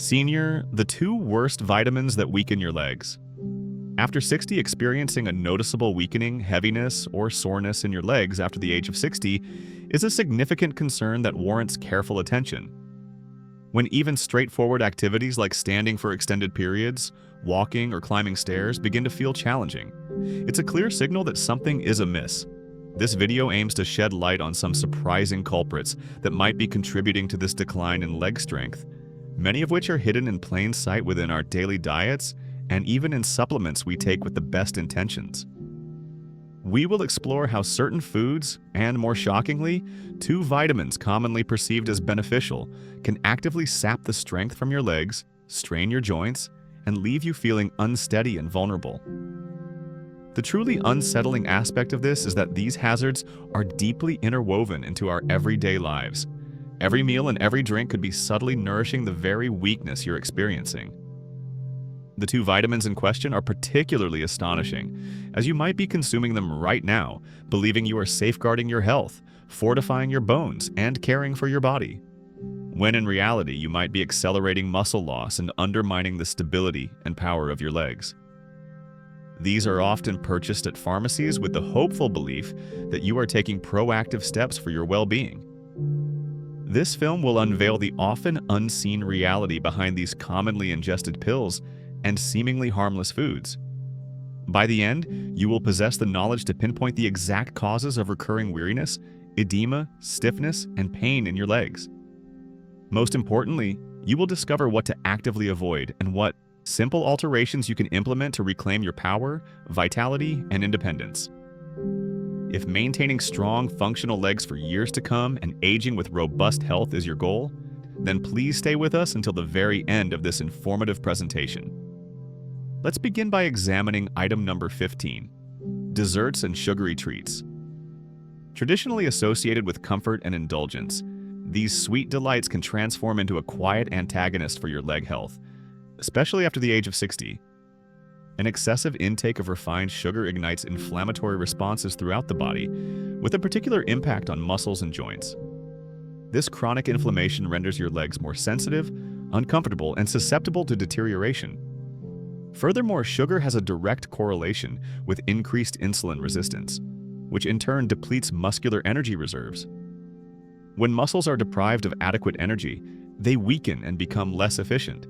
Senior, the two worst vitamins that weaken your legs. After 60, experiencing a noticeable weakening, heaviness, or soreness in your legs after the age of 60 is a significant concern that warrants careful attention. When even straightforward activities like standing for extended periods, walking, or climbing stairs begin to feel challenging, it's a clear signal that something is amiss. This video aims to shed light on some surprising culprits that might be contributing to this decline in leg strength, many of which are hidden in plain sight within our daily diets and even in supplements we take with the best intentions. We will explore how certain foods, and more shockingly, two vitamins commonly perceived as beneficial, can actively sap the strength from your legs, strain your joints, and leave you feeling unsteady and vulnerable. The truly unsettling aspect of this is that these hazards are deeply interwoven into our everyday lives. Every meal and every drink could be subtly nourishing the very weakness you're experiencing. The two vitamins in question are particularly astonishing, as you might be consuming them right now, believing you are safeguarding your health, fortifying your bones, and caring for your body, when in reality you might be accelerating muscle loss and undermining the stability and power of your legs. These are often purchased at pharmacies with the hopeful belief that you are taking proactive steps for your well-being. This film will unveil the often unseen reality behind these commonly ingested pills and seemingly harmless foods. By the end, you will possess the knowledge to pinpoint the exact causes of recurring weariness, edema, stiffness, and pain in your legs. Most importantly, you will discover what to actively avoid and what simple alterations you can implement to reclaim your power, vitality, and independence. If maintaining strong, functional legs for years to come and aging with robust health is your goal, then please stay with us until the very end of this informative presentation. Let's begin by examining item number 15, desserts and sugary treats. Traditionally associated with comfort and indulgence, these sweet delights can transform into a quiet antagonist for your leg health, especially after the age of 60. An excessive intake of refined sugar ignites inflammatory responses throughout the body, with a particular impact on muscles and joints. This chronic inflammation renders your legs more sensitive, uncomfortable, and susceptible to deterioration. Furthermore, sugar has a direct correlation with increased insulin resistance, which in turn depletes muscular energy reserves. When muscles are deprived of adequate energy, they weaken and become less efficient.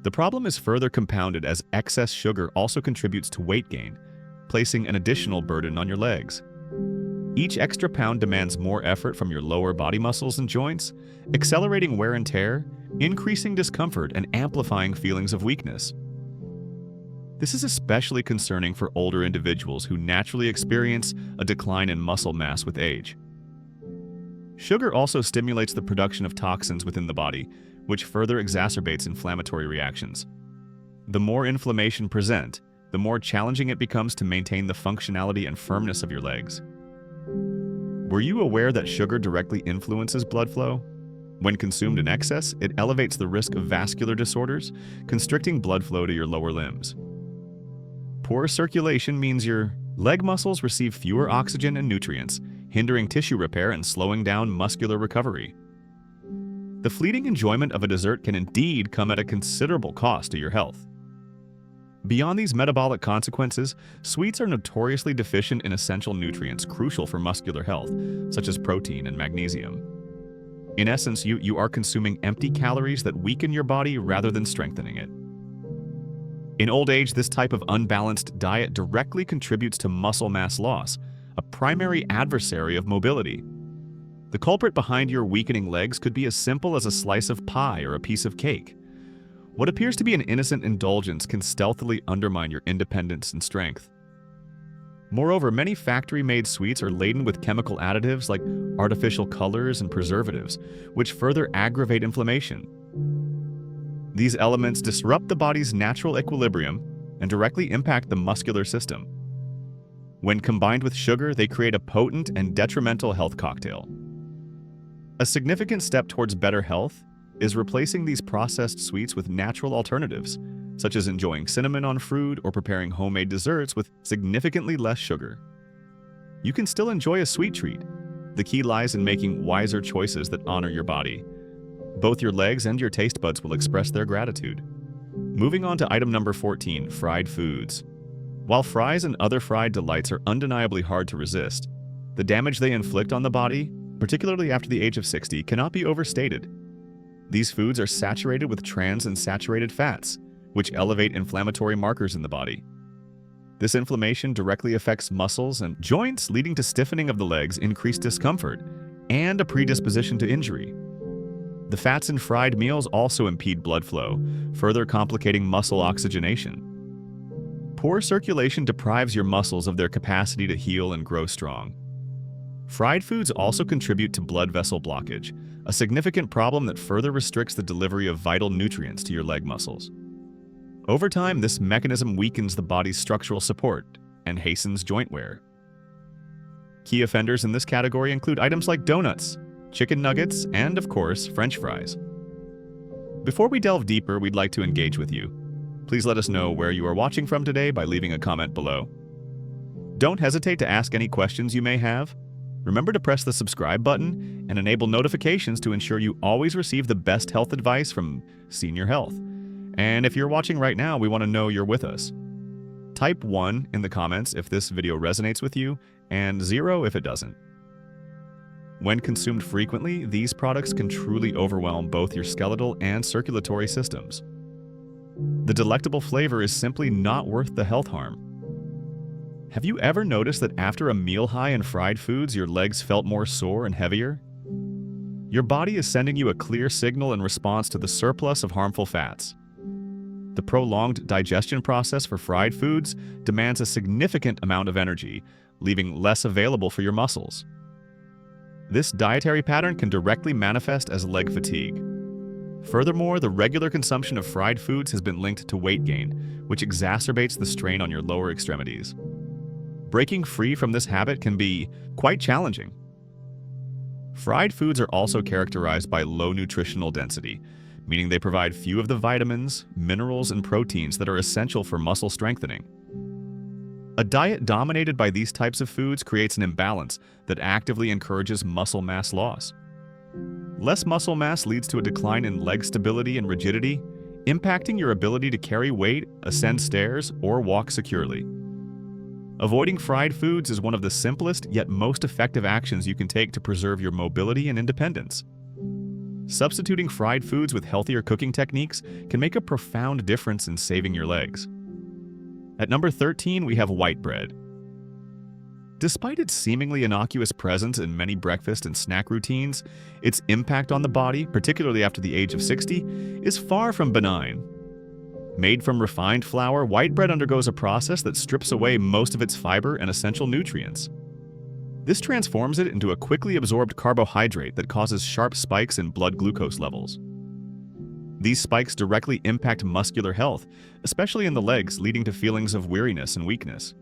The problem is further compounded as excess sugar also contributes to weight gain, placing an additional burden on your legs. Each extra pound demands more effort from your lower body muscles and joints, accelerating wear and tear, increasing discomfort, and amplifying feelings of weakness. This is especially concerning for older individuals who naturally experience a decline in muscle mass with age. Sugar also stimulates the production of toxins within the body, which further exacerbates inflammatory reactions. The more inflammation present, the more challenging it becomes to maintain the functionality and firmness of your legs. Were you aware that sugar directly influences blood flow? When consumed in excess, it elevates the risk of vascular disorders, constricting blood flow to your lower limbs. Poor circulation means your leg muscles receive fewer oxygen and nutrients, hindering tissue repair and slowing down muscular recovery. The fleeting enjoyment of a dessert can indeed come at a considerable cost to your health. Beyond these metabolic consequences, sweets are notoriously deficient in essential nutrients crucial for muscular health, such as protein and magnesium. In essence, you are consuming empty calories that weaken your body rather than strengthening it. In old age, this type of unbalanced diet directly contributes to muscle mass loss, a primary adversary of mobility. The culprit behind your weakening legs could be as simple as a slice of pie or a piece of cake. What appears to be an innocent indulgence can stealthily undermine your independence and strength. Moreover, many factory-made sweets are laden with chemical additives like artificial colors and preservatives, which further aggravate inflammation. These elements disrupt the body's natural equilibrium and directly impact the muscular system. When combined with sugar, they create a potent and detrimental health cocktail. A significant step towards better health is replacing these processed sweets with natural alternatives, such as enjoying cinnamon on fruit or preparing homemade desserts with significantly less sugar. You can still enjoy a sweet treat. The key lies in making wiser choices that honor your body. Both your legs and your taste buds will express their gratitude. Moving on to item number 14, fried foods. While fries and other fried delights are undeniably hard to resist, the damage they inflict on the body, particularly after the age of 60, cannot be overstated. These foods are saturated with trans and saturated fats, which elevate inflammatory markers in the body. This inflammation directly affects muscles and joints, leading to stiffening of the legs, increased discomfort, and a predisposition to injury. The fats in fried meals also impede blood flow, further complicating muscle oxygenation. Poor circulation deprives your muscles of their capacity to heal and grow strong. Fried foods also contribute to blood vessel blockage, a significant problem that further restricts the delivery of vital nutrients to your leg muscles. Over time, this mechanism weakens the body's structural support and hastens joint wear. Key offenders in this category include items like donuts, chicken nuggets, and, of course, French fries. Before we delve deeper, we'd like to engage with you. Please let us know where you are watching from today by leaving a comment below. Don't hesitate to ask any questions you may have. Remember to press the subscribe button and enable notifications to ensure you always receive the best health advice from Senior Health. And if you're watching right now, we want to know you're with us. Type 1 in the comments if this video resonates with you, and 0 if it doesn't. When consumed frequently, these products can truly overwhelm both your skeletal and circulatory systems. The delectable flavor is simply not worth the health harm. Have you ever noticed that after a meal high in fried foods, your legs felt more sore and heavier? Your body is sending you a clear signal in response to the surplus of harmful fats. The prolonged digestion process for fried foods demands a significant amount of energy, leaving less available for your muscles. This dietary pattern can directly manifest as leg fatigue. Furthermore, the regular consumption of fried foods has been linked to weight gain, which exacerbates the strain on your lower extremities. Breaking free from this habit can be quite challenging. Fried foods are also characterized by low nutritional density, meaning they provide few of the vitamins, minerals, and proteins that are essential for muscle strengthening. A diet dominated by these types of foods creates an imbalance that actively encourages muscle mass loss. Less muscle mass leads to a decline in leg stability and rigidity, impacting your ability to carry weight, ascend stairs, or walk securely. Avoiding fried foods is one of the simplest yet most effective actions you can take to preserve your mobility and independence. Substituting fried foods with healthier cooking techniques can make a profound difference in saving your legs. At number 13, we have white bread. Despite its seemingly innocuous presence in many breakfast and snack routines, its impact on the body, particularly after the age of 60, is far from benign. Made from refined flour, white bread undergoes a process that strips away most of its fiber and essential nutrients. This transforms it into a quickly absorbed carbohydrate that causes sharp spikes in blood glucose levels. These spikes directly impact muscular health, especially in the legs, leading to feelings of weariness and weakness.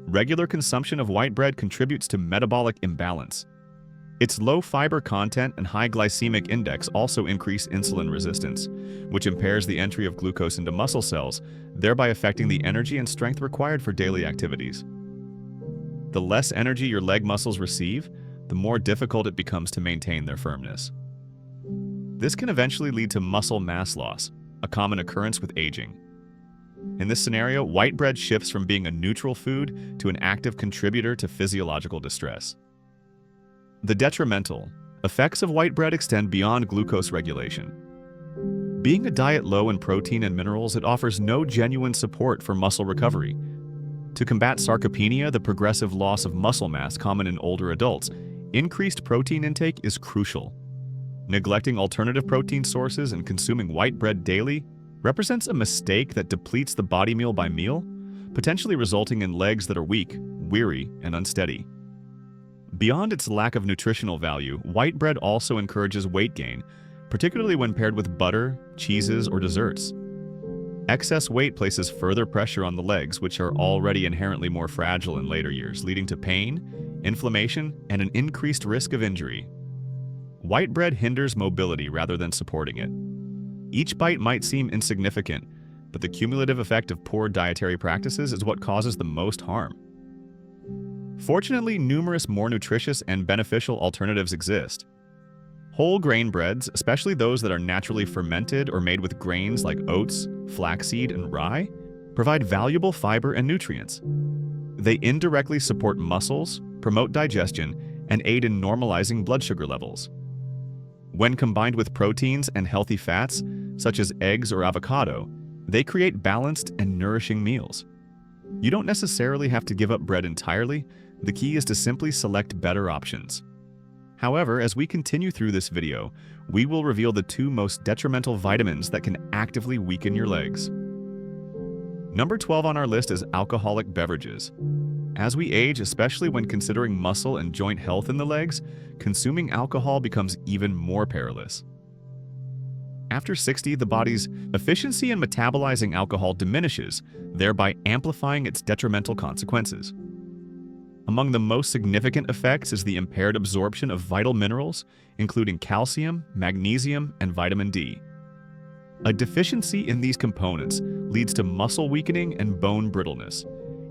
Regular consumption of white bread contributes to metabolic imbalance. Its low fiber content and high glycemic index also increase insulin resistance, which impairs the entry of glucose into muscle cells, thereby affecting the energy and strength required for daily activities. The less energy your leg muscles receive, the more difficult it becomes to maintain their firmness. This can eventually lead to muscle mass loss, a common occurrence with aging. In this scenario, white bread shifts from being a neutral food to an active contributor to physiological distress. The detrimental effects of white bread extend beyond glucose regulation. Being a diet low in protein and minerals, it offers no genuine support for muscle recovery. To combat sarcopenia, the progressive loss of muscle mass common in older adults, increased protein intake is crucial. Neglecting alternative protein sources and consuming white bread daily represents a mistake that depletes the body meal by meal, potentially resulting in legs that are weak, weary, and unsteady. Beyond its lack of nutritional value, white bread also encourages weight gain, particularly when paired with butter, cheeses, or desserts. Excess weight places further pressure on the legs, which are already inherently more fragile in later years, leading to pain, inflammation, and an increased risk of injury. White bread hinders mobility rather than supporting it. Each bite might seem insignificant, but the cumulative effect of poor dietary practices is what causes the most harm. Fortunately, numerous more nutritious and beneficial alternatives exist. Whole grain breads, especially those that are naturally fermented or made with grains like oats, flaxseed, and rye, provide valuable fiber and nutrients. They indirectly support muscles, promote digestion, and aid in normalizing blood sugar levels. When combined with proteins and healthy fats, such as eggs or avocado, they create balanced and nourishing meals. You don't necessarily have to give up bread entirely. The key is to simply select better options. However, as we continue through this video, we will reveal the 2 most detrimental vitamins that can actively weaken your legs. Number 12 on our list is alcoholic beverages. As we age, especially when considering muscle and joint health in the legs, consuming alcohol becomes even more perilous. After 60, the body's efficiency in metabolizing alcohol diminishes, thereby amplifying its detrimental consequences. Among the most significant effects is the impaired absorption of vital minerals, including calcium, magnesium, and vitamin D. A deficiency in these components leads to muscle weakening and bone brittleness,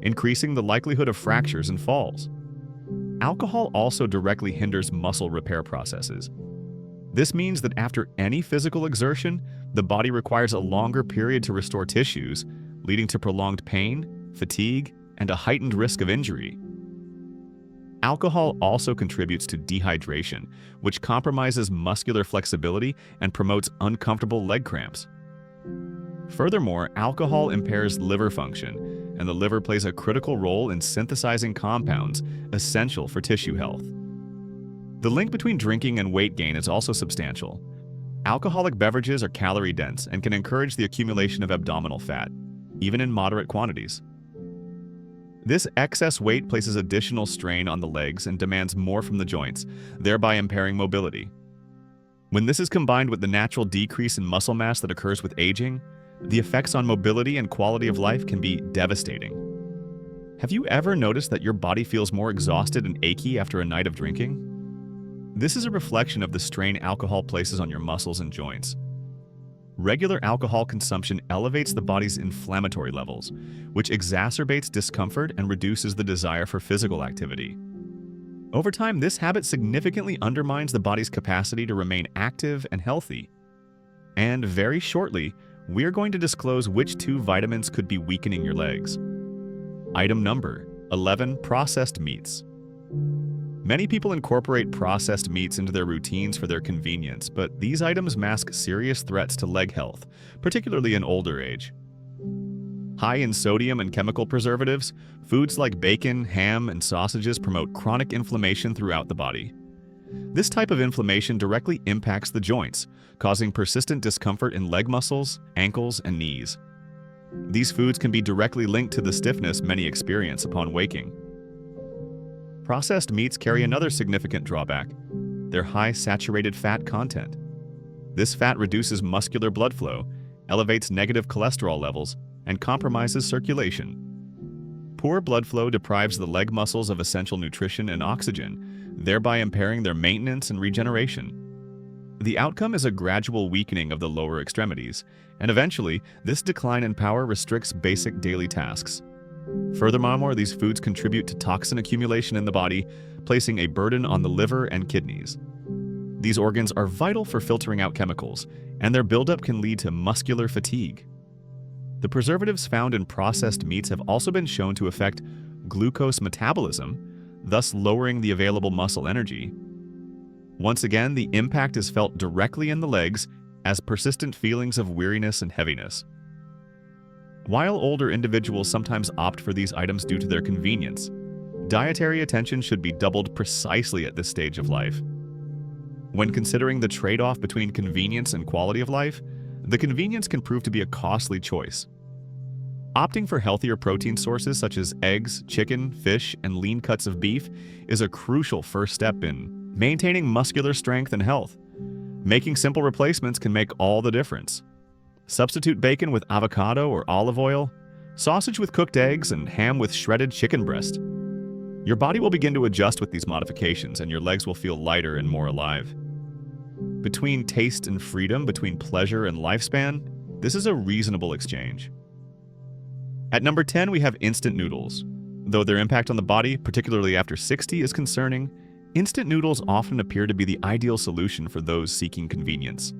increasing the likelihood of fractures and falls. Alcohol also directly hinders muscle repair processes. This means that after any physical exertion, the body requires a longer period to restore tissues, leading to prolonged pain, fatigue, and a heightened risk of injury. Alcohol also contributes to dehydration, which compromises muscular flexibility and promotes uncomfortable leg cramps. Furthermore, alcohol impairs liver function, and the liver plays a critical role in synthesizing compounds essential for tissue health. The link between drinking and weight gain is also substantial. Alcoholic beverages are calorie-dense and can encourage the accumulation of abdominal fat, even in moderate quantities. This excess weight places additional strain on the legs and demands more from the joints, thereby impairing mobility. When this is combined with the natural decrease in muscle mass that occurs with aging, the effects on mobility and quality of life can be devastating. Have you ever noticed that your body feels more exhausted and achy after a night of drinking? This is a reflection of the strain alcohol places on your muscles and joints. Regular alcohol consumption elevates the body's inflammatory levels, which exacerbates discomfort and reduces the desire for physical activity. Over time, this habit significantly undermines the body's capacity to remain active and healthy. And very shortly, we're going to disclose which 2 vitamins could be weakening your legs. Item number 11. Processed meats. Many people incorporate processed meats into their routines for their convenience, but these items mask serious threats to leg health, particularly in older age. High in sodium and chemical preservatives, foods like bacon, ham, and sausages promote chronic inflammation throughout the body. This type of inflammation directly impacts the joints, causing persistent discomfort in leg muscles, ankles, and knees. These foods can be directly linked to the stiffness many experience upon waking. Processed meats carry another significant drawback: their high saturated fat content. This fat reduces muscular blood flow, elevates negative cholesterol levels, and compromises circulation. Poor blood flow deprives the leg muscles of essential nutrition and oxygen, thereby impairing their maintenance and regeneration. The outcome is a gradual weakening of the lower extremities, and eventually, this decline in power restricts basic daily tasks. Furthermore, these foods contribute to toxin accumulation in the body, placing a burden on the liver and kidneys. These organs are vital for filtering out chemicals, and their buildup can lead to muscular fatigue. The preservatives found in processed meats have also been shown to affect glucose metabolism, thus lowering the available muscle energy. Once again, the impact is felt directly in the legs as persistent feelings of weariness and heaviness. While older individuals sometimes opt for these items due to their convenience, dietary attention should be doubled precisely at this stage of life. When considering the trade-off between convenience and quality of life, the convenience can prove to be a costly choice. Opting for healthier protein sources such as eggs, chicken, fish, and lean cuts of beef is a crucial first step in maintaining muscular strength and health. Making simple replacements can make all the difference. Substitute bacon with avocado or olive oil, sausage with cooked eggs, and ham with shredded chicken breast. Your body will begin to adjust with these modifications, and your legs will feel lighter and more alive. Between taste and freedom, between pleasure and lifespan, this is a reasonable exchange. At number 10, we have instant noodles. Though their impact on the body, particularly after 60, is concerning, Instant noodles often appear to be the ideal solution for those seeking convenience.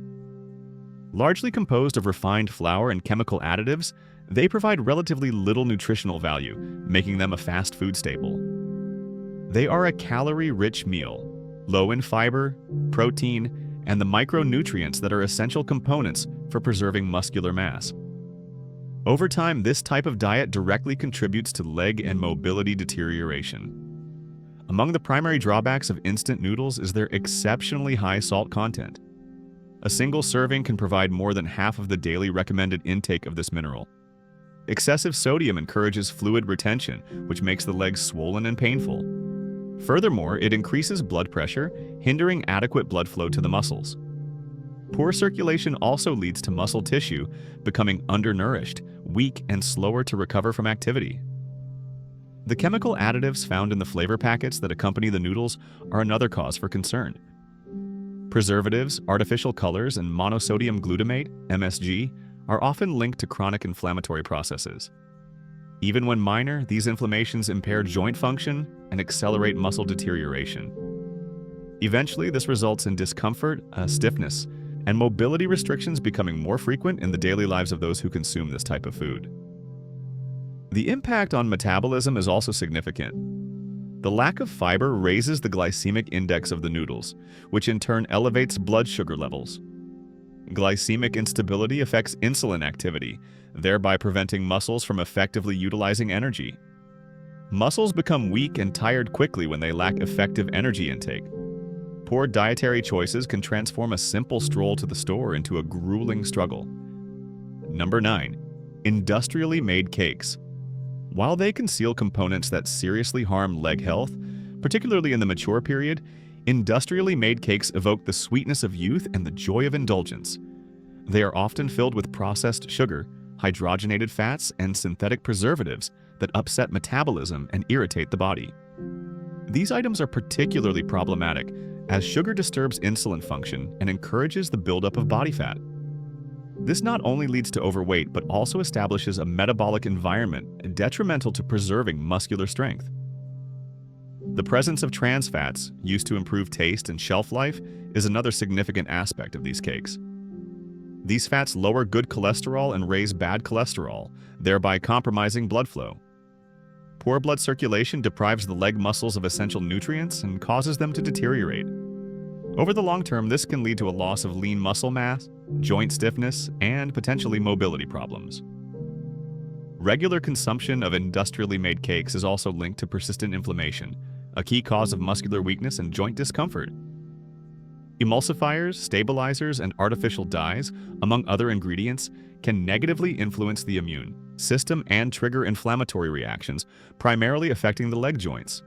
Largely composed of refined flour and chemical additives, they provide relatively little nutritional value, making them a fast food staple. They are a calorie-rich meal, low in fiber, protein, and the micronutrients that are essential components for preserving muscular mass. Over time, this type of diet directly contributes to leg and mobility deterioration. Among the primary drawbacks of instant noodles is their exceptionally high salt content. A single serving can provide more than half of the daily recommended intake of this mineral. Excessive sodium encourages fluid retention, which makes the legs swollen and painful. Furthermore, it increases blood pressure, hindering adequate blood flow to the muscles. Poor circulation also leads to muscle tissue becoming undernourished, weak, and slower to recover from activity. The chemical additives found in the flavor packets that accompany the noodles are another cause for concern. Preservatives, artificial colors, and monosodium glutamate, MSG, are often linked to chronic inflammatory processes. Even when minor, these inflammations impair joint function and accelerate muscle deterioration. Eventually, this results in discomfort, stiffness, and mobility restrictions becoming more frequent in the daily lives of those who consume this type of food. The impact on metabolism is also significant. The lack of fiber raises the glycemic index of the noodles, which in turn elevates blood sugar levels. Glycemic instability affects insulin activity, thereby preventing muscles from effectively utilizing energy. Muscles become weak and tired quickly when they lack effective energy intake. Poor dietary choices can transform a simple stroll to the store into a grueling struggle. Number 9. Industrially made cakes. While they conceal components that seriously harm leg health, particularly in the mature period, industrially made cakes evoke the sweetness of youth and the joy of indulgence. They are often filled with processed sugar, hydrogenated fats, and synthetic preservatives that upset metabolism and irritate the body. These items are particularly problematic as sugar disturbs insulin function and encourages the buildup of body fat. This not only leads to overweight but also establishes a metabolic environment detrimental to preserving muscular strength. The presence of trans fats, used to improve taste and shelf life, is another significant aspect of these cakes. These fats lower good cholesterol and raise bad cholesterol, thereby compromising blood flow. Poor blood circulation deprives the leg muscles of essential nutrients and causes them to deteriorate. Over the long term, this can lead to a loss of lean muscle mass, joint stiffness, and potentially mobility problems. Regular consumption of industrially made cakes is also linked to persistent inflammation, a key cause of muscular weakness and joint discomfort. Emulsifiers, stabilizers, and artificial dyes, among other ingredients, can negatively influence the immune system and trigger inflammatory reactions, primarily affecting the leg joints.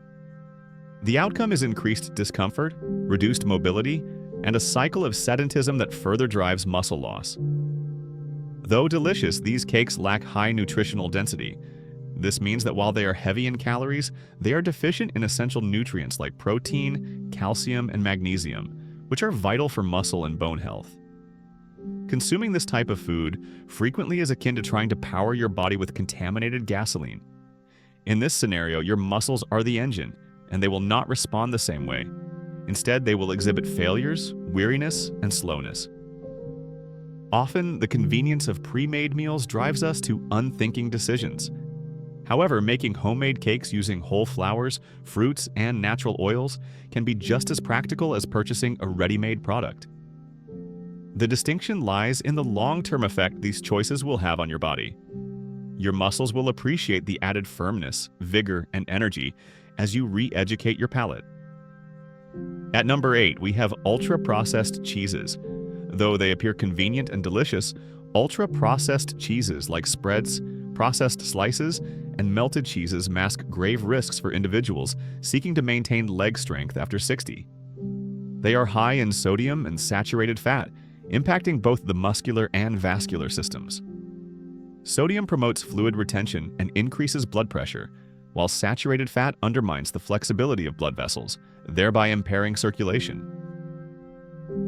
The outcome is increased discomfort, reduced mobility, and a cycle of sedentism that further drives muscle loss. Though delicious, these cakes lack high nutritional density. This means that while they are heavy in calories, they are deficient in essential nutrients like protein, calcium, and magnesium, which are vital for muscle and bone health. Consuming this type of food frequently is akin to trying to power your body with contaminated gasoline. In this scenario, your muscles are the engine, and they will not respond the same way. Instead, they will exhibit failures, weariness, and slowness. Often, the convenience of pre-made meals drives us to unthinking decisions. However, making homemade cakes using whole flours, fruits, and natural oils can be just as practical as purchasing a ready-made product. The distinction lies in the long-term effect these choices will have on your body. Your muscles will appreciate the added firmness, vigor, and energy as you re-educate your palate. At number 8, we have ultra-processed cheeses. Though they appear convenient and delicious, ultra-processed cheeses like spreads, processed slices, and melted cheeses mask grave risks for individuals seeking to maintain leg strength after 60. They are high in sodium and saturated fat, impacting both the muscular and vascular systems. Sodium promotes fluid retention and increases blood pressure, while saturated fat undermines the flexibility of blood vessels, thereby impairing circulation.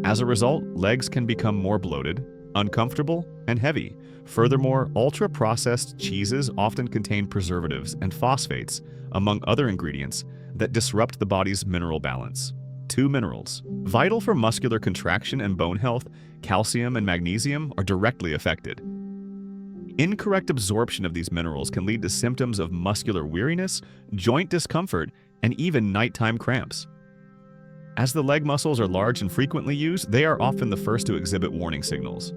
As a result, legs can become more bloated, uncomfortable, and heavy. Furthermore, ultra-processed cheeses often contain preservatives and phosphates, among other ingredients, that disrupt the body's mineral balance. 2 minerals, vital for muscular contraction and bone health, calcium and magnesium, are directly affected. Incorrect absorption of these minerals can lead to symptoms of muscular weariness, joint discomfort, and even nighttime cramps. As the leg muscles are large and frequently used, they are often the first to exhibit warning signals.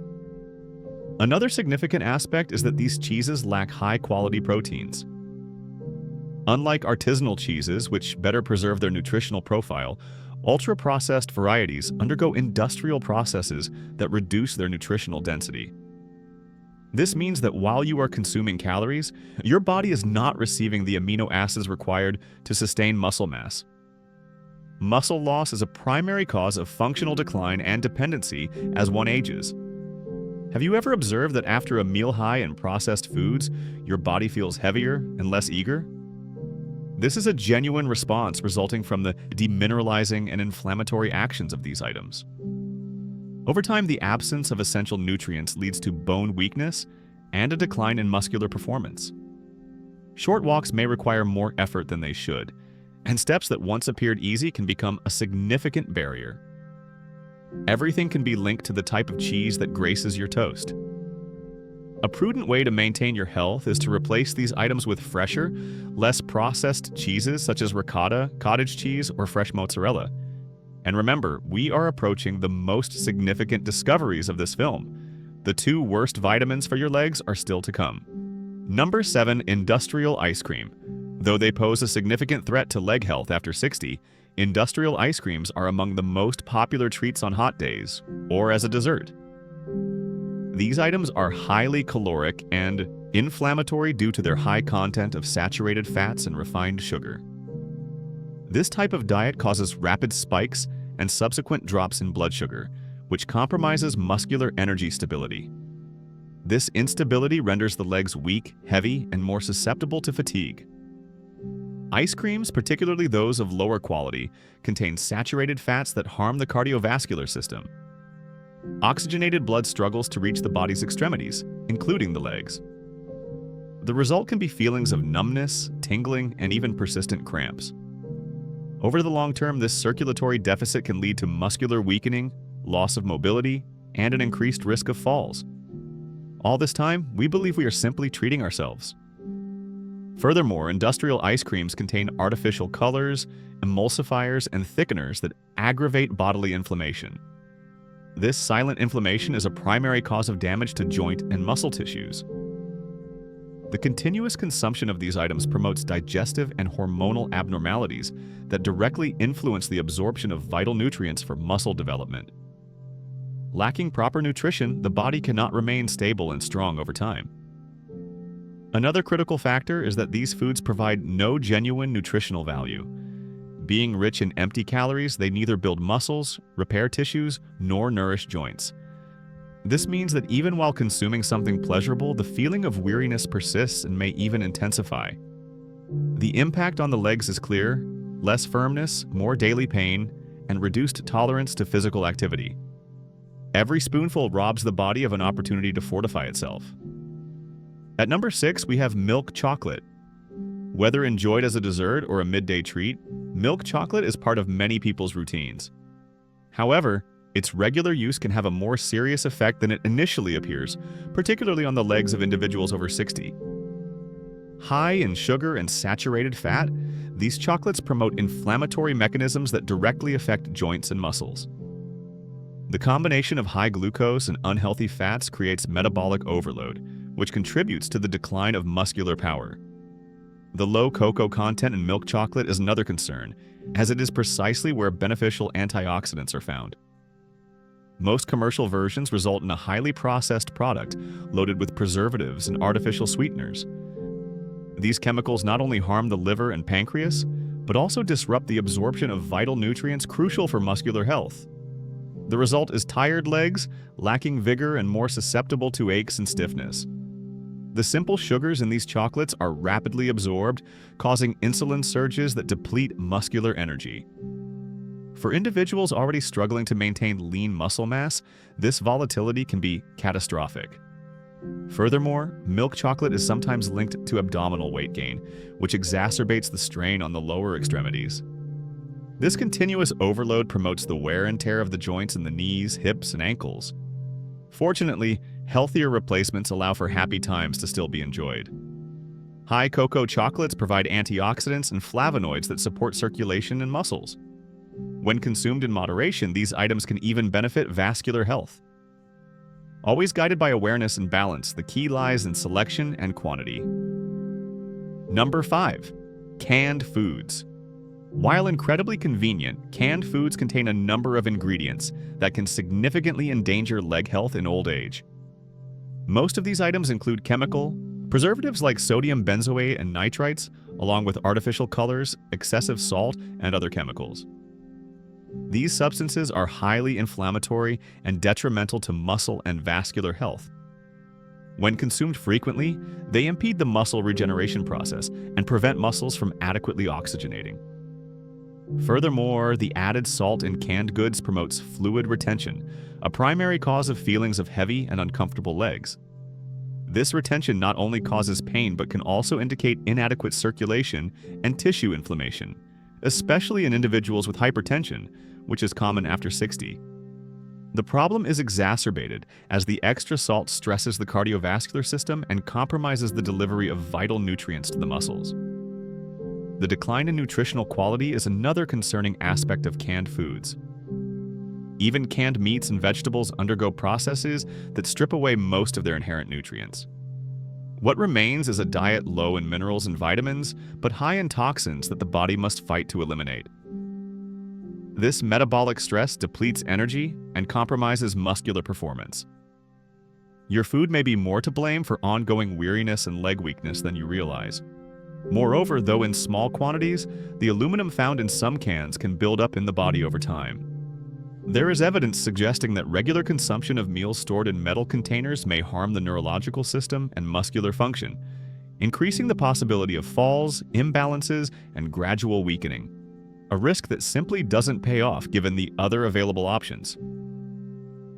Another significant aspect is that these cheeses lack high-quality proteins. Unlike artisanal cheeses, which better preserve their nutritional profile, ultra-processed varieties undergo industrial processes that reduce their nutritional density. This means that while you are consuming calories, your body is not receiving the amino acids required to sustain muscle mass. Muscle loss is a primary cause of functional decline and dependency as one ages. Have you ever observed that after a meal high in processed foods, your body feels heavier and less eager? This is a genuine response resulting from the demineralizing and inflammatory actions of these items. Over time, the absence of essential nutrients leads to bone weakness and a decline in muscular performance. Short walks may require more effort than they should, and steps that once appeared easy can become a significant barrier. Everything can be linked to the type of cheese that graces your toast. A prudent way to maintain your health is to replace these items with fresher, less processed cheeses such as ricotta, cottage cheese, or fresh mozzarella. And remember, we are approaching the most significant discoveries of this film. The 2 worst vitamins for your legs are still to come. Number 7. Industrial ice cream. Though they pose a significant threat to leg health after 60, industrial ice creams are among the most popular treats on hot days, or as a dessert. These items are highly caloric and inflammatory due to their high content of saturated fats and refined sugar. This type of diet causes rapid spikes and subsequent drops in blood sugar, which compromises muscular energy stability. This instability renders the legs weak, heavy, and more susceptible to fatigue. Ice creams, particularly those of lower quality, contain saturated fats that harm the cardiovascular system. Oxygenated blood struggles to reach the body's extremities, including the legs. The result can be feelings of numbness, tingling, and even persistent cramps. Over the long term, this circulatory deficit can lead to muscular weakening, loss of mobility, and an increased risk of falls. All this time, we believe we are simply treating ourselves. Furthermore, industrial ice creams contain artificial colors, emulsifiers, and thickeners that aggravate bodily inflammation. This silent inflammation is a primary cause of damage to joint and muscle tissues. The continuous consumption of these items promotes digestive and hormonal abnormalities that directly influence the absorption of vital nutrients for muscle development. Lacking proper nutrition, the body cannot remain stable and strong over time. Another critical factor is that these foods provide no genuine nutritional value. Being rich in empty calories, they neither build muscles, repair tissues, nor nourish joints. This means that even while consuming something pleasurable, the feeling of weariness persists and may even intensify. The impact on the legs is clear: less firmness, more daily pain, and reduced tolerance to physical activity. Every spoonful robs the body of an opportunity to fortify itself. At number 6, we have milk chocolate. Whether enjoyed as a dessert or a midday treat, milk chocolate is part of many people's routines. However, its regular use can have a more serious effect than it initially appears, particularly on the legs of individuals over 60. High in sugar and saturated fat, these chocolates promote inflammatory mechanisms that directly affect joints and muscles. The combination of high glucose and unhealthy fats creates metabolic overload, which contributes to the decline of muscular power. The low cocoa content in milk chocolate is another concern, as it is precisely where beneficial antioxidants are found. Most commercial versions result in a highly processed product loaded with preservatives and artificial sweeteners. These chemicals not only harm the liver and pancreas, but also disrupt the absorption of vital nutrients crucial for muscular health. The result is tired legs, lacking vigor, and more susceptible to aches and stiffness. The simple sugars in these chocolates are rapidly absorbed, causing insulin surges that deplete muscular energy. For individuals already struggling to maintain lean muscle mass, this volatility can be catastrophic. Furthermore, milk chocolate is sometimes linked to abdominal weight gain, which exacerbates the strain on the lower extremities. This continuous overload promotes the wear and tear of the joints in the knees, hips, and ankles. Fortunately, healthier replacements allow for happy times to still be enjoyed. High cocoa chocolates provide antioxidants and flavonoids that support circulation and muscles. When consumed in moderation, these items can even benefit vascular health. Always guided by awareness and balance, the key lies in selection and quantity. Number 5. Canned foods. While incredibly convenient, canned foods contain a number of ingredients that can significantly endanger leg health in old age. Most of these items include preservatives like sodium benzoate and nitrites, along with artificial colors, excessive salt, and other chemicals. These substances are highly inflammatory and detrimental to muscle and vascular health. When consumed frequently, they impede the muscle regeneration process and prevent muscles from adequately oxygenating. Furthermore, the added salt in canned goods promotes fluid retention, a primary cause of feelings of heavy and uncomfortable legs. This retention not only causes pain but can also indicate inadequate circulation and tissue inflammation, especially in individuals with hypertension, which is common after 60. The problem is exacerbated as the extra salt stresses the cardiovascular system and compromises the delivery of vital nutrients to the muscles. The decline in nutritional quality is another concerning aspect of canned foods. Even canned meats and vegetables undergo processes that strip away most of their inherent nutrients. What remains is a diet low in minerals and vitamins, but high in toxins that the body must fight to eliminate. This metabolic stress depletes energy and compromises muscular performance. Your food may be more to blame for ongoing weariness and leg weakness than you realize. Moreover, though in small quantities, the aluminum found in some cans can build up in the body over time. There is evidence suggesting that regular consumption of meals stored in metal containers may harm the neurological system and muscular function, increasing the possibility of falls, imbalances, and gradual weakening, a risk that simply doesn't pay off given the other available options.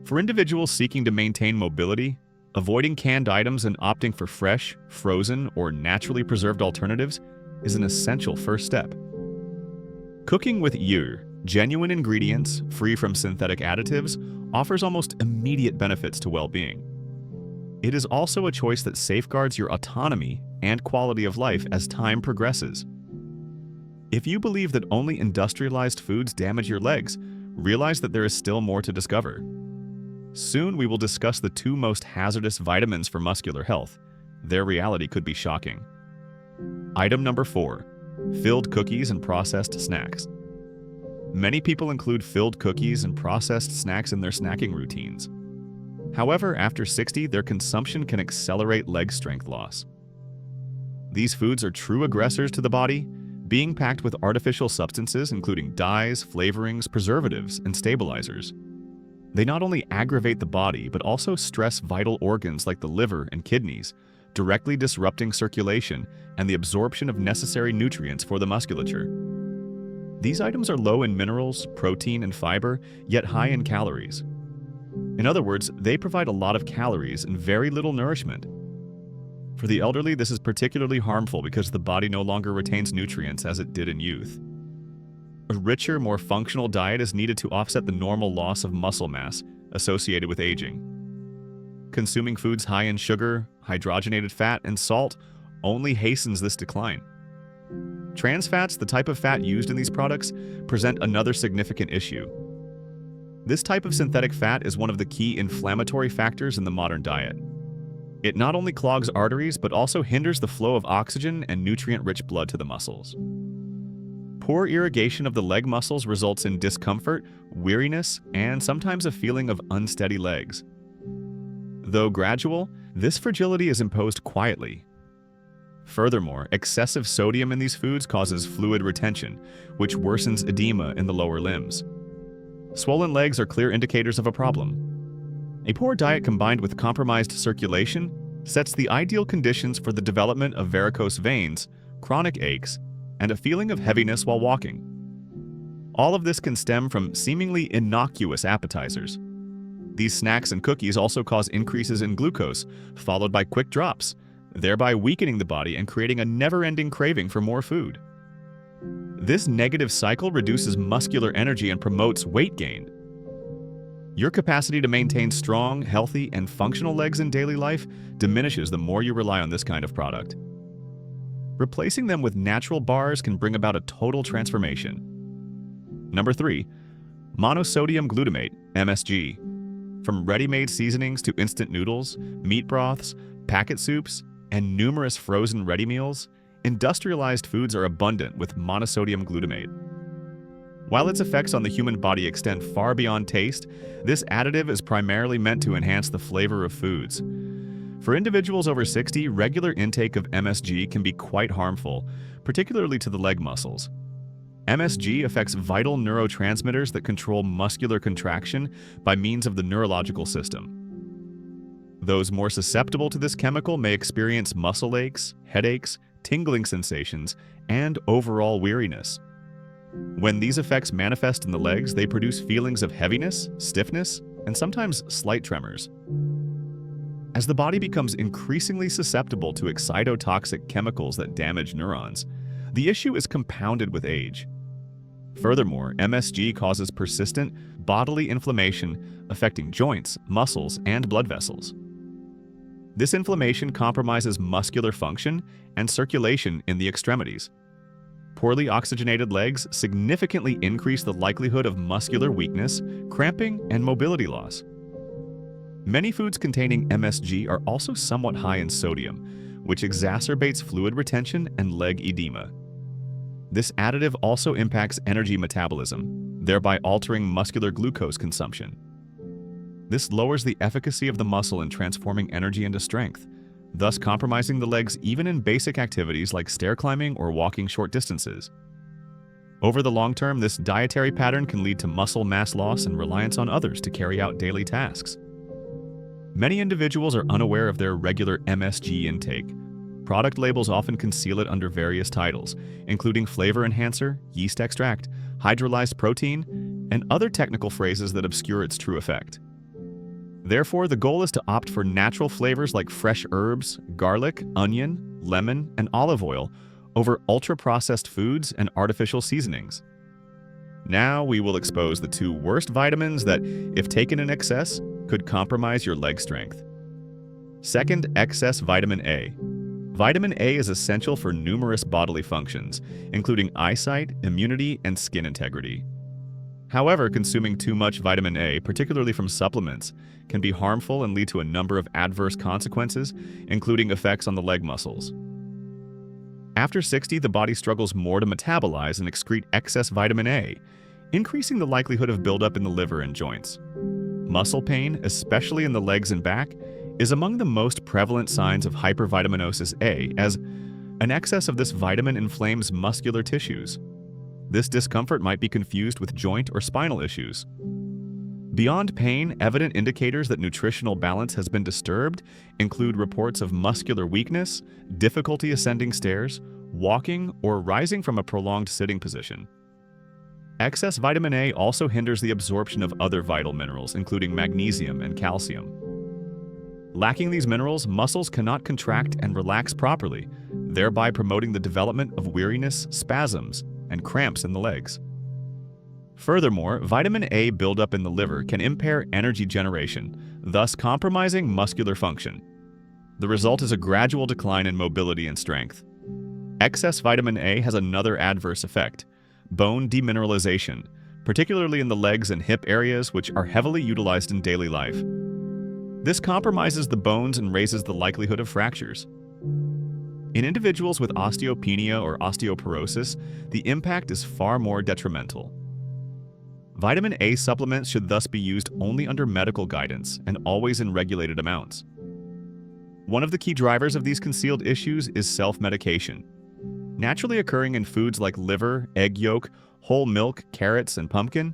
For individuals seeking to maintain mobility, avoiding canned items and opting for fresh, frozen, or naturally preserved alternatives is an essential first step. Cooking with genuine ingredients, free from synthetic additives, offers almost immediate benefits to well-being. It is also a choice that safeguards your autonomy and quality of life as time progresses. If you believe that only industrialized foods damage your legs, realize that there is still more to discover. Soon we will discuss the 2 most hazardous vitamins for muscular health. Their reality could be shocking. Item number 4. Filled cookies and processed snacks. Many people include filled cookies and processed snacks in their snacking routines. However, after 60, their consumption can accelerate leg strength loss. These foods are true aggressors to the body, being packed with artificial substances including dyes, flavorings, preservatives, and stabilizers. They not only aggravate the body, but also stress vital organs like the liver and kidneys, directly disrupting circulation and the absorption of necessary nutrients for the musculature. These items are low in minerals, protein, and fiber, yet high in calories. In other words, they provide a lot of calories and very little nourishment. For the elderly, this is particularly harmful because the body no longer retains nutrients as it did in youth. A richer, more functional diet is needed to offset the normal loss of muscle mass associated with aging. Consuming foods high in sugar, hydrogenated fat, and salt only hastens this decline. Trans fats, the type of fat used in these products, present another significant issue. This type of synthetic fat is one of the key inflammatory factors in the modern diet. It not only clogs arteries, but also hinders the flow of oxygen and nutrient-rich blood to the muscles. Poor irrigation of the leg muscles results in discomfort, weariness, and sometimes a feeling of unsteady legs. Though gradual, this fragility is imposed quietly. Furthermore, excessive sodium in these foods causes fluid retention, which worsens edema in the lower limbs. Swollen legs are clear indicators of a problem. A poor diet combined with compromised circulation sets the ideal conditions for the development of varicose veins, chronic aches, and a feeling of heaviness while walking. All of this can stem from seemingly innocuous appetizers. These snacks and cookies also cause increases in glucose, followed by quick drops, thereby weakening the body and creating a never-ending craving for more food. This negative cycle reduces muscular energy and promotes weight gain. Your capacity to maintain strong, healthy, and functional legs in daily life diminishes the more you rely on this kind of product. Replacing them with natural bars can bring about a total transformation. Number 3. Monosodium glutamate, MSG. From ready-made seasonings to instant noodles, meat broths, packet soups, and numerous frozen ready meals, industrialized foods are abundant with monosodium glutamate. While its effects on the human body extend far beyond taste, this additive is primarily meant to enhance the flavor of foods. For individuals over 60, regular intake of MSG can be quite harmful, particularly to the leg muscles. MSG affects vital neurotransmitters that control muscular contraction by means of the neurological system. Those more susceptible to this chemical may experience muscle aches, headaches, tingling sensations, and overall weariness. When these effects manifest in the legs, they produce feelings of heaviness, stiffness, and sometimes slight tremors. As the body becomes increasingly susceptible to excitotoxic chemicals that damage neurons, the issue is compounded with age. Furthermore, MSG causes persistent bodily inflammation affecting joints, muscles, and blood vessels. This inflammation compromises muscular function and circulation in the extremities. Poorly oxygenated legs significantly increase the likelihood of muscular weakness, cramping, and mobility loss. Many foods containing MSG are also somewhat high in sodium, which exacerbates fluid retention and leg edema. This additive also impacts energy metabolism, thereby altering muscular glucose consumption. This lowers the efficacy of the muscle in transforming energy into strength, thus compromising the legs even in basic activities like stair climbing or walking short distances. Over the long term, this dietary pattern can lead to muscle mass loss and reliance on others to carry out daily tasks. Many individuals are unaware of their regular MSG intake. Product labels often conceal it under various titles, including flavor enhancer, yeast extract, hydrolyzed protein, and other technical phrases that obscure its true effect. Therefore, the goal is to opt for natural flavors like fresh herbs, garlic, onion, lemon, and olive oil over ultra-processed foods and artificial seasonings. Now we will expose the 2 worst vitamins that, if taken in excess, could compromise your leg strength. Second, excess vitamin A. Vitamin A is essential for numerous bodily functions, including eyesight, immunity, and skin integrity. However, consuming too much vitamin A, particularly from supplements, can be harmful and lead to a number of adverse consequences, including effects on the leg muscles. After 60, the body struggles more to metabolize and excrete excess vitamin A, increasing the likelihood of buildup in the liver and joints. Muscle pain, especially in the legs and back, is among the most prevalent signs of hypervitaminosis A, as an excess of this vitamin inflames muscular tissues. This discomfort might be confused with joint or spinal issues. Beyond pain, evident indicators that nutritional balance has been disturbed include reports of muscular weakness, difficulty ascending stairs, walking, or rising from a prolonged sitting position. Excess vitamin A also hinders the absorption of other vital minerals, including magnesium and calcium. Lacking these minerals, muscles cannot contract and relax properly, thereby promoting the development of weariness, spasms, and cramps in the legs. Furthermore, vitamin A buildup in the liver can impair energy generation, thus compromising muscular function. The result is a gradual decline in mobility and strength. Excess vitamin A has another adverse effect: bone demineralization, particularly in the legs and hip areas, which are heavily utilized in daily life. This compromises the bones and raises the likelihood of fractures. In individuals with osteopenia or osteoporosis, the impact is far more detrimental. Vitamin A supplements should thus be used only under medical guidance and always in regulated amounts. One of the key drivers of these concealed issues is self-medication. Naturally occurring in foods like liver, egg yolk, whole milk, carrots, and pumpkin,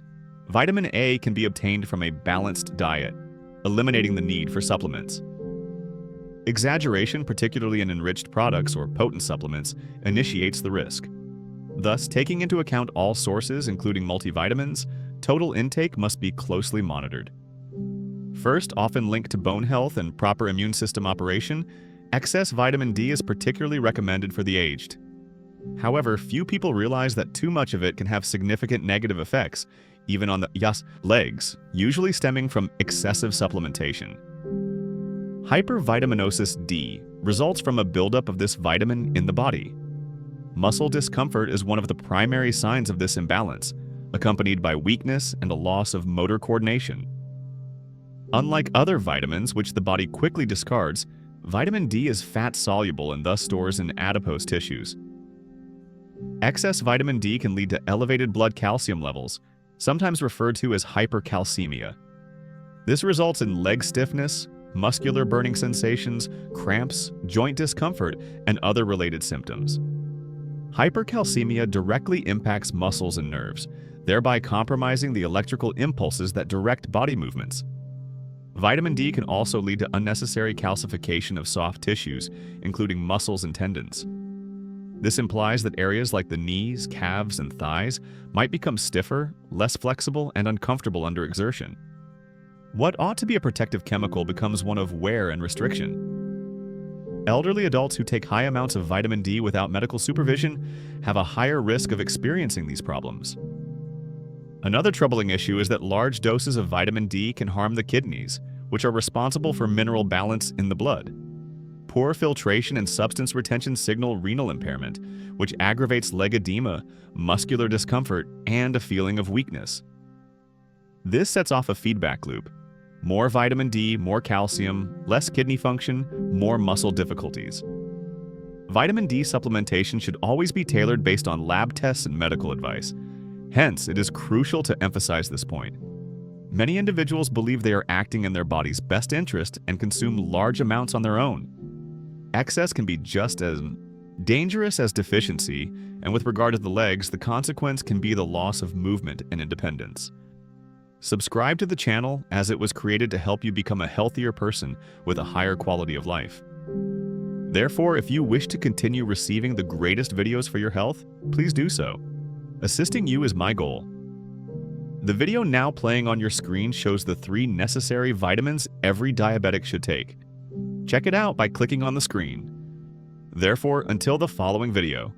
vitamin A can be obtained from a balanced diet, eliminating the need for supplements. Exaggeration, particularly in enriched products or potent supplements, initiates the risk. Thus, taking into account all sources, including multivitamins, total intake must be closely monitored. First, often linked to bone health and proper immune system operation, excess vitamin D is particularly recommended for the aged. However, few people realize that too much of it can have significant negative effects, even on the legs, usually stemming from excessive supplementation. Hypervitaminosis D results from a buildup of this vitamin in the body. Muscle discomfort is one of the primary signs of this imbalance, accompanied by weakness and a loss of motor coordination. Unlike other vitamins, which the body quickly discards, vitamin D is fat-soluble and thus stores in adipose tissues. Excess vitamin D can lead to elevated blood calcium levels, sometimes referred to as hypercalcemia. This results in leg stiffness, muscular burning sensations, cramps, joint discomfort, and other related symptoms. Hypercalcemia directly impacts muscles and nerves, thereby compromising the electrical impulses that direct body movements. Vitamin D can also lead to unnecessary calcification of soft tissues, including muscles and tendons. This implies that areas like the knees, calves, and thighs might become stiffer, less flexible, and uncomfortable under exertion. What ought to be a protective chemical becomes one of wear and restriction. Elderly adults who take high amounts of vitamin D without medical supervision have a higher risk of experiencing these problems. Another troubling issue is that large doses of vitamin D can harm the kidneys, which are responsible for mineral balance in the blood. Poor filtration and substance retention signal renal impairment, which aggravates leg edema, muscular discomfort, and a feeling of weakness. This sets off a feedback loop. More vitamin D, more calcium, less kidney function, more muscle difficulties. Vitamin D supplementation should always be tailored based on lab tests and medical advice. Hence, it is crucial to emphasize this point. Many individuals believe they are acting in their body's best interest and consume large amounts on their own. Excess can be just as dangerous as deficiency, and with regard to the legs, the consequence can be the loss of movement and independence. Subscribe to the channel, as it was created to help you become a healthier person with a higher quality of life. Therefore, if you wish to continue receiving the greatest videos for your health, please do so. Assisting you is my goal. The video now playing on your screen shows the 3 necessary vitamins every diabetic should take. Check it out by clicking on the screen. Therefore, until the following video,